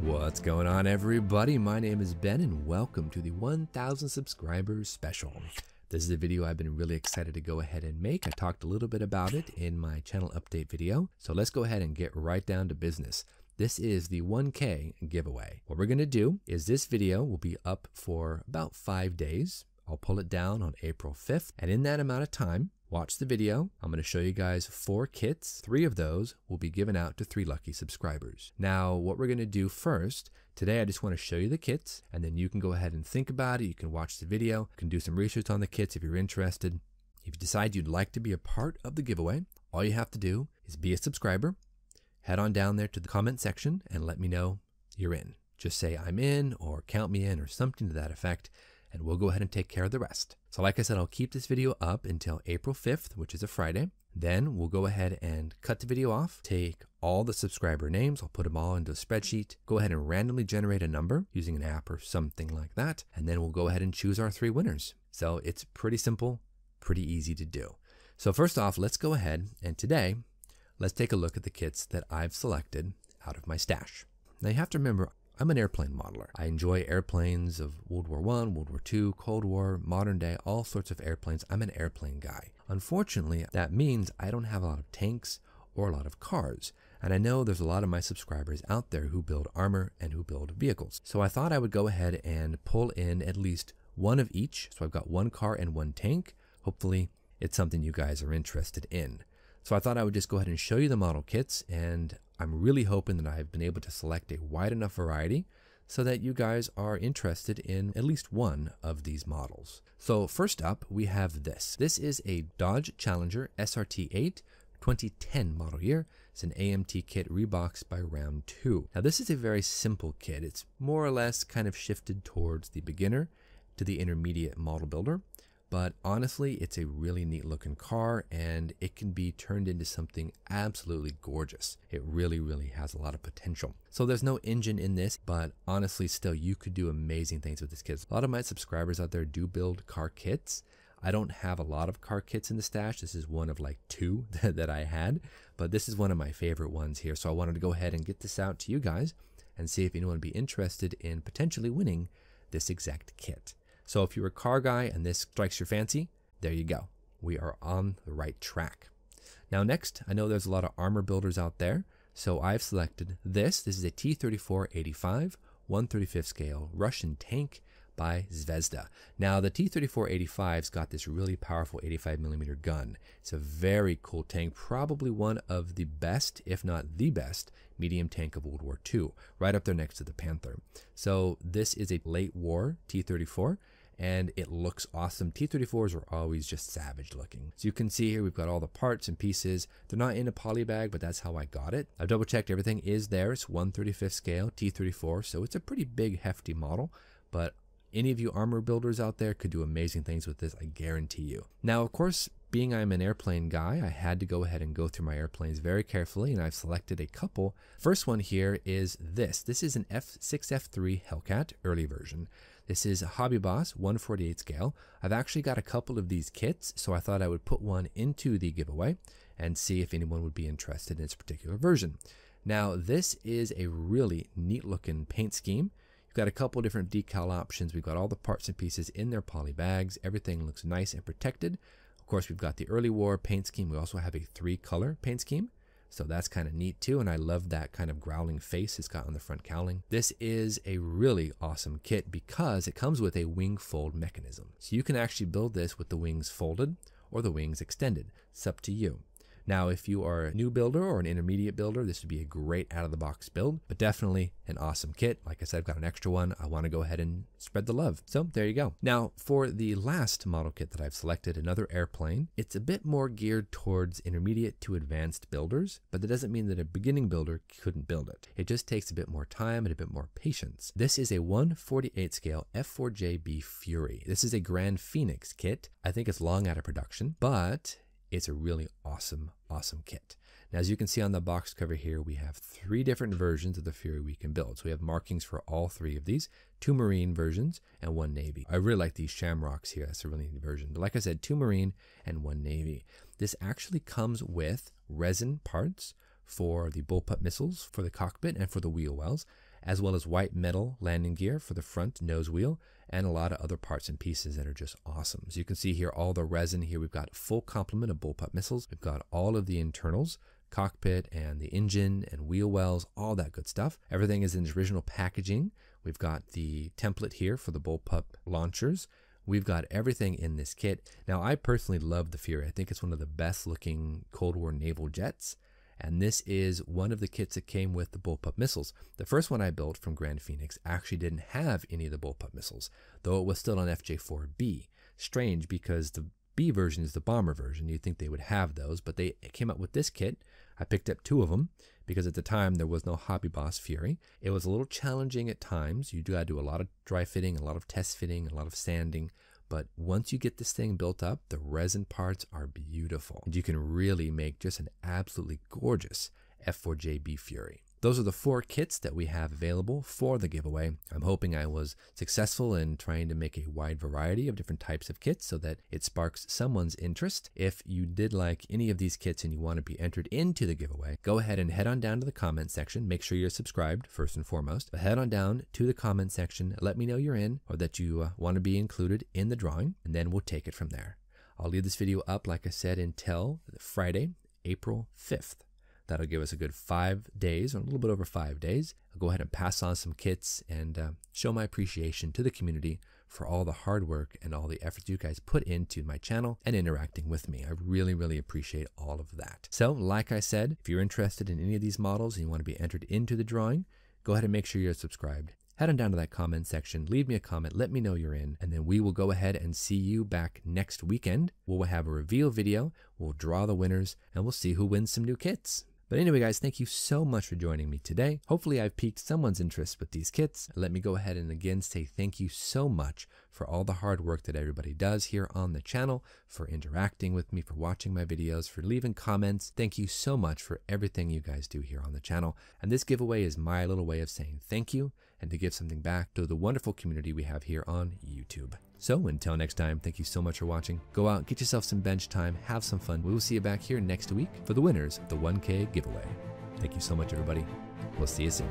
What's going on, everybody? My name is Ben and welcome to the 1000 subscribers special. This is a video I've been really excited to go ahead and make. I talked a little bit about it in my channel update video. So let's go ahead and get right down to business. This is the 1K giveaway. What we're going to do is this video will be up for about 5 days. I'll pull it down on April 5th. And in that amount of time, watch the video. I'm going to show you guys 4 kits. 3 of those will be given out to 3 lucky subscribers. Now, what we're going to do first, today I just want to show you the kits, and then you can go ahead and think about it. You can watch the video, you can do some research on the kits if you're interested. If you decide you'd like to be a part of the giveaway, all you have to do is be a subscriber. Head on down there to the comment section and let me know you're in. Just say I'm in or count me in or something to that effect, and we'll go ahead and take care of the rest. So like I said, I'll keep this video up until April 5th, which is a Friday. Then we'll go ahead and cut the video off, take all the subscriber names, I'll put them all into a spreadsheet, go ahead and randomly generate a number using an app or something like that, and then we'll go ahead and choose our 3 winners. So it's pretty simple, pretty easy to do. So first off, let's go ahead and today, let's take a look at the kits that I've selected out of my stash. Now you have to remember, I'm an airplane modeler. I enjoy airplanes of World War I, World War II, Cold War, modern day, all sorts of airplanes. I'm an airplane guy. Unfortunately, that means I don't have a lot of tanks or a lot of cars. And I know there's a lot of my subscribers out there who build armor and who build vehicles. So I thought I would go ahead and pull in at least one of each. So I've got 1 car and 1 tank. Hopefully it's something you guys are interested in. So I thought I would just go ahead and show you the model kits, and I'm really hoping that I've been able to select a wide enough variety so that you guys are interested in at least one of these models. So first up, we have this. This is a Dodge Challenger SRT-8 2010 model year. It's an AMT kit reboxed by round 2. Now this is a very simple kit. It's more or less kind of shifted towards the beginner to the intermediate model builder. But honestly, it's a really neat looking car and it can be turned into something absolutely gorgeous. It really, really has a lot of potential. So there's no engine in this, but honestly, still, you could do amazing things with this kit. A lot of my subscribers out there do build car kits. I don't have a lot of car kits in the stash. This is one of like 2 that I had, but this is one of my favorite ones here. So I wanted to go ahead and get this out to you guys and see if anyone would be interested in potentially winning this exact kit. So if you're a car guy and this strikes your fancy, there you go. We are on the right track. Now next, I know there's a lot of armor builders out there, so I've selected this. This is a T-34-85 1/35 scale Russian tank by Zvezda. Now the T-34-85's got this really powerful 85mm gun. It's a very cool tank, probably one of the best, if not the best, medium tank of World War II, right up there next to the Panther. So this is a late war T-34 and it looks awesome. T-34s are always just savage looking. So you can see here we've got all the parts and pieces. They're not in a poly bag, but that's how I got it. I've double checked everything is there. It's 1/35 scale T-34, so it's a pretty big hefty model, but any of you armor builders out there could do amazing things with this, I guarantee you. Now, of course, being I'm an airplane guy, I had to go ahead and go through my airplanes very carefully, and I've selected a couple. First one here is this. This is an F6 F3 Hellcat early version. This is a Hobby Boss 1/48 scale. I've actually got a couple of these kits, so I thought I would put one into the giveaway and see if anyone would be interested in this particular version. Now, this is a really neat looking paint scheme. We've got a couple different decal options. We've got all the parts and pieces in their poly bags. Everything looks nice and protected. Of course, we've got the early war paint scheme. We also have a 3-color paint scheme. So that's kind of neat too. And I love that kind of growling face it's got on the front cowling. This is a really awesome kit because it comes with a wing fold mechanism. So you can actually build this with the wings folded or the wings extended. It's up to you. Now, if you are a new builder or an intermediate builder, this would be a great out-of-the-box build, but definitely an awesome kit. Like I said, I've got an extra one. I want to go ahead and spread the love. So there you go. Now, for the last model kit that I've selected, another airplane, it's a bit more geared towards intermediate to advanced builders, but that doesn't mean that a beginning builder couldn't build it. It just takes a bit more time and a bit more patience. This is a 1/48 scale F4JB Fury. This is a Grand Phoenix kit. I think it's long out of production, but it's a really awesome kit. Now, as you can see on the box cover here, we have 3 different versions of the Fury we can build. So we have markings for all 3 of these, 2 Marine versions and 1 Navy. I really like these shamrocks here. That's a really neat version. But like I said, 2 Marine and 1 Navy. This actually comes with resin parts for the bullpup missiles, for the cockpit, and for the wheel wells. as well as white metal landing gear for the front nose wheel, and a lot of other parts and pieces that are just awesome. So you can see here all the resin here. We've got a full complement of bullpup missiles. We've got all of the internals, cockpit and the engine and wheel wells, all that good stuff. Everything is in the original packaging. We've got the template here for the bullpup launchers. We've got everything in this kit. Now, I personally love the Fury. I think it's one of the best looking Cold War naval jets. And this is one of the kits that came with the bullpup missiles. The first one I built from Grand Phoenix actually didn't have any of the bullpup missiles, though it was still on FJ4B. Strange, because the B version is the bomber version. You'd think they would have those, but they came up with this kit. I picked up 2 of them because at the time there was no Hobby Boss Fury. It was a little challenging at times. You do got to do a lot of dry fitting, a lot of test fitting, a lot of sanding. But once you get this thing built up, the resin parts are beautiful. And you can really make just an absolutely gorgeous F4JB Fury. Those are the 4 kits that we have available for the giveaway. I'm hoping I was successful in trying to make a wide variety of different types of kits so that it sparks someone's interest. If you did like any of these kits and you want to be entered into the giveaway, go ahead and head on down to the comment section. Make sure you're subscribed first and foremost. But head on down to the comment section. Let me know you're in or that you want to be included in the drawing, and then we'll take it from there. I'll leave this video up, like I said, until Friday, April 5th. That'll give us a good 5 days, or a little bit over 5 days. I'll go ahead and pass on some kits and show my appreciation to the community for all the hard work and all the effort you guys put into my channel and interacting with me. I really, really appreciate all of that. So, like I said, if you're interested in any of these models and you want to be entered into the drawing, go ahead and make sure you're subscribed. Head on down to that comment section, leave me a comment, let me know you're in, and then we will go ahead and see you back next weekend. We'll have a reveal video, we'll draw the winners, and we'll see who wins some new kits. But anyway, guys, thank you so much for joining me today. Hopefully I've piqued someone's interest with these kits. Let me go ahead and again say thank you so much for all the hard work that everybody does here on the channel, for interacting with me, for watching my videos, for leaving comments. Thank you so much for everything you guys do here on the channel. And this giveaway is my little way of saying thank you and to give something back to the wonderful community we have here on YouTube. So until next time, thank you so much for watching. Go out, get yourself some bench time, have some fun. We will see you back here next week for the winners of the 1K giveaway. Thank you so much, everybody. We'll see you soon.